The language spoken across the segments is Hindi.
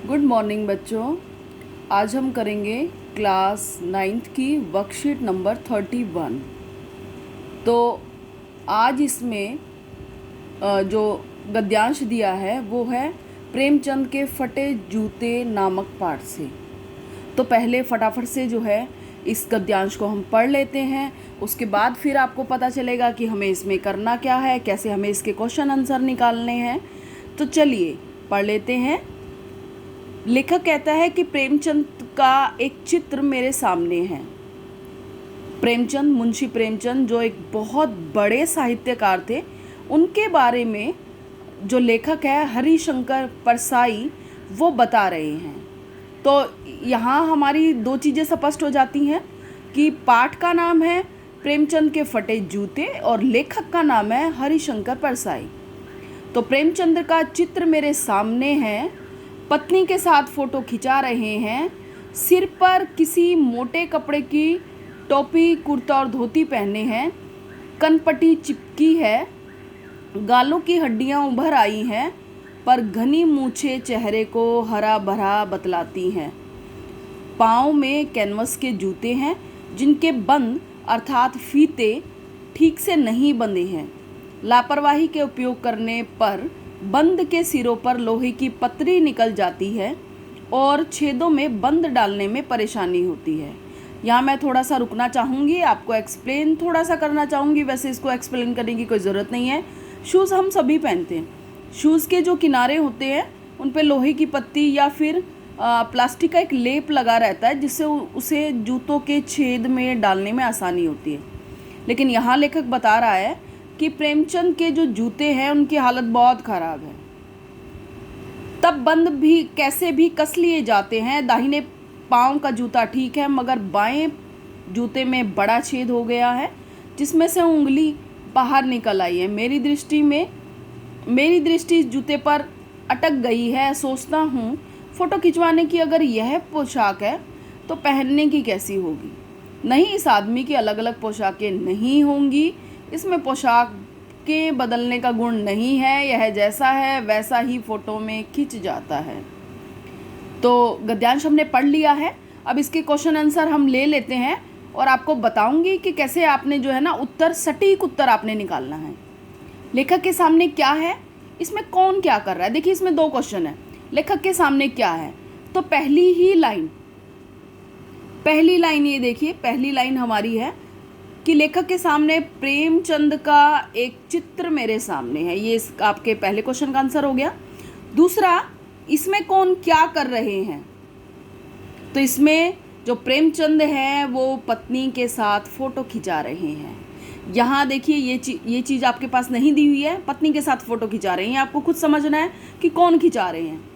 गुड मॉर्निंग बच्चों। आज हम करेंगे क्लास 9th की वर्कशीट नंबर 31। तो आज इसमें जो गद्यांश दिया है वो है प्रेमचंद के फटे जूते नामक पाठ से। तो पहले फटाफट से जो है इस गद्यांश को हम पढ़ लेते हैं, उसके बाद फिर आपको पता चलेगा कि हमें इसमें करना क्या है, कैसे हमें इसके क्वेश्चन आंसर निकालने हैं। तो चलिए पढ़ लेते हैं। लेखक कहता है कि प्रेमचंद का एक चित्र मेरे सामने है। प्रेमचंद, मुंशी प्रेमचंद जो एक बहुत बड़े साहित्यकार थे, उनके बारे में जो लेखक है हरिशंकर परसाई वो बता रहे हैं। तो यहाँ हमारी दो चीज़ें स्पष्ट हो जाती हैं कि पाठ का नाम है प्रेमचंद के फटे जूते और लेखक का नाम है हरिशंकर परसाई। तो प्रेमचंद का चित्र मेरे सामने है, पत्नी के साथ फ़ोटो खिंचा रहे हैं, सिर पर किसी मोटे कपड़े की टोपी, कुर्ता और धोती पहने हैं, कनपटी चिपकी है, गालों की हड्डियां उभर आई हैं, पर घनी मूछें चेहरे को हरा भरा बतलाती हैं। पाँव में कैनवस के जूते हैं जिनके बंद अर्थात फीते ठीक से नहीं बंधे हैं। लापरवाही के उपयोग करने पर बंद के सिरों पर लोहे की पतरी निकल जाती है और छेदों में बंद डालने में परेशानी होती है। यहाँ मैं थोड़ा सा रुकना चाहूँगी, आपको एक्सप्लेन थोड़ा सा करना चाहूँगी। वैसे इसको एक्सप्लेन करने की कोई ज़रूरत नहीं है। शूज़ हम सभी पहनते हैं। शूज़ के जो किनारे होते हैं उन पे लोहे की पत्ती या फिर प्लास्टिक का एक लेप लगा रहता है, जिससे उसे जूतों के छेद में डालने में आसानी होती है। लेकिन यहाँ लेखक बता रहा है कि प्रेमचंद के जो जूते हैं उनकी हालत बहुत ख़राब है। तब बंद भी कैसे भी कस लिए जाते हैं। दाहिने पाँव का जूता ठीक है, मगर बाएं जूते में बड़ा छेद हो गया है जिसमें से उंगली बाहर निकल आई है। मेरी दृष्टि इस जूते पर अटक गई है। सोचता हूँ फ़ोटो खिंचवाने की अगर यह पोशाक है तो पहनने की कैसी होगी। नहीं, इस आदमी की अलग अलग पोशाकें नहीं होंगी। इसमें पोशाक के बदलने का गुण नहीं है। यह जैसा है वैसा ही फ़ोटो में खिंच जाता है। तो गद्यांश हमने पढ़ लिया है। अब इसके क्वेश्चन आंसर हम ले लेते हैं और आपको बताऊंगी कि कैसे आपने जो है ना सटीक उत्तर आपने निकालना है। लेखक के सामने क्या है, इसमें कौन क्या कर रहा है। देखिए, इसमें दो क्वेश्चन है। लेखक के सामने क्या है, तो पहली लाइन ये देखिए, पहली लाइन हमारी है कि लेखक के सामने प्रेमचंद का एक चित्र मेरे सामने है। ये आपके पहले क्वेश्चन का आंसर हो गया। दूसरा, इसमें कौन क्या कर रहे हैं, तो इसमें जो प्रेमचंद है वो पत्नी के साथ फ़ोटो खिंचा रहे हैं। यहाँ देखिए, ये चीज़ आपके पास नहीं दी हुई है। पत्नी के साथ फ़ोटो खिंचा रहे हैं, आपको खुद समझना है कि कौन खिंचा रहे हैं।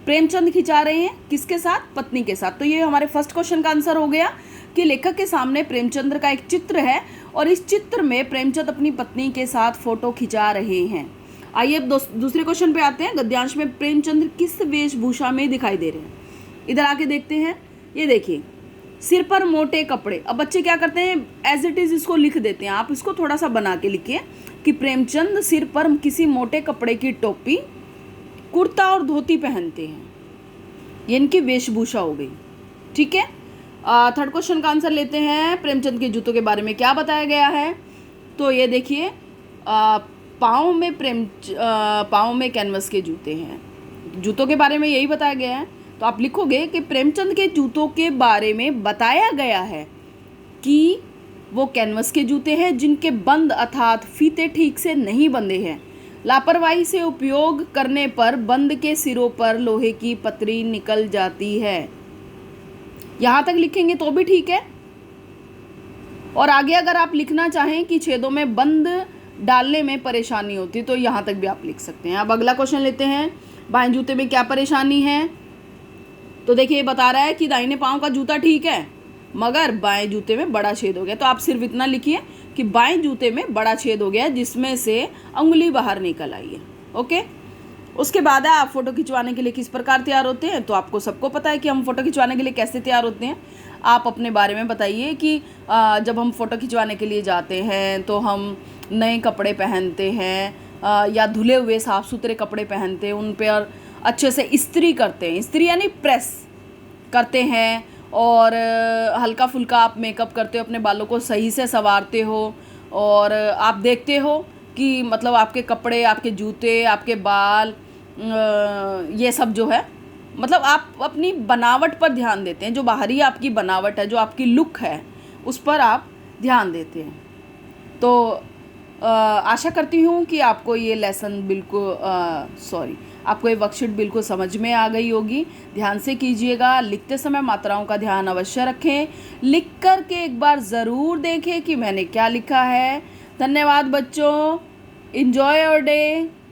प्रेमचंद खिंचा रहे हैं किसके साथ, पत्नी के साथ। तो ये हमारे फर्स्ट क्वेश्चन का आंसर हो गया कि लेखक के सामने प्रेमचंद का एक चित्र है और इस चित्र में प्रेमचंद अपनी पत्नी के साथ फ़ोटो खिंचा रहे हैं। आइए अब दूसरे क्वेश्चन पे आते हैं। गद्यांश में प्रेमचंद किस वेशभूषा में दिखाई दे रहे हैं, इधर आके देखते हैं। ये देखिए, सिर पर मोटे कपड़े। अब बच्चे क्या करते हैं, एज इट इज़ इसको लिख देते हैं। आप इसको थोड़ा सा बना के लिखिए कि प्रेमचंद सिर पर किसी मोटे कपड़े की टोपी, कुर्ता और धोती पहनते हैं। ये इनकी वेशभूषा हो गई। ठीक है। थर्ड क्वेश्चन का आंसर लेते हैं। प्रेमचंद के जूतों के बारे में क्या बताया गया है, तो ये देखिए, पाँव में कैनवस के जूते हैं। जूतों के बारे में यही बताया गया है। तो आप लिखोगे कि प्रेमचंद के जूतों के बारे में बताया गया है कि वो कैनवस के जूते हैं जिनके बंद अर्थात फीते ठीक से नहीं बंधे हैं। लापरवाही से उपयोग करने पर बंद के सिरों पर लोहे की पतरी निकल जाती है। यहाँ तक लिखेंगे तो भी ठीक है। और आगे अगर आप लिखना चाहें कि छेदों में बंद डालने में परेशानी होती है तो यहाँ तक भी आप लिख सकते हैं। अब अगला क्वेश्चन लेते हैं। बाएं जूते में क्या परेशानी है, तो देखिए ये बता रहा है कि दाहिने पाँव का जूता ठीक है मगर बाएं जूते में बड़ा छेद हो गया। तो आप सिर्फ इतना लिखिए कि बाएं जूते में बड़ा छेद हो गया जिसमें से उंगली बाहर निकल आई है। ओके। उसके बाद आप फ़ोटो खिंचवाने के लिए किस प्रकार तैयार होते हैं, तो आपको सबको पता है कि हम फ़ोटो खिंचवाने के लिए कैसे तैयार होते हैं। आप अपने बारे में बताइए कि जब हम फ़ोटो खिंचवाने के लिए जाते हैं तो हम नए कपड़े पहनते हैं या धुले हुए साफ़ सुथरे कपड़े पहनते हैं, उन पर अच्छे से इस्त्री करते हैं, इस्त्री यानी प्रेस करते हैं, और हल्का फुल्का आप मेकअप करते हो, अपने बालों को सही से संवारते हो, और आप देखते हो कि मतलब आपके कपड़े, आपके जूते, आपके बाल, ये सब जो है, मतलब आप अपनी बनावट पर ध्यान देते हैं। जो बाहरी आपकी बनावट है, जो आपकी लुक है, उस पर आप ध्यान देते हैं। तो आशा करती हूँ कि आपको ये लेसन बिल्कुल आपको ये वर्कशीट बिल्कुल समझ में आ गई होगी। ध्यान से कीजिएगा। लिखते समय मात्राओं का ध्यान अवश्य रखें। लिख कर के एक बार ज़रूर देखें कि मैंने क्या लिखा है। धन्यवाद बच्चों। Enjoy your day.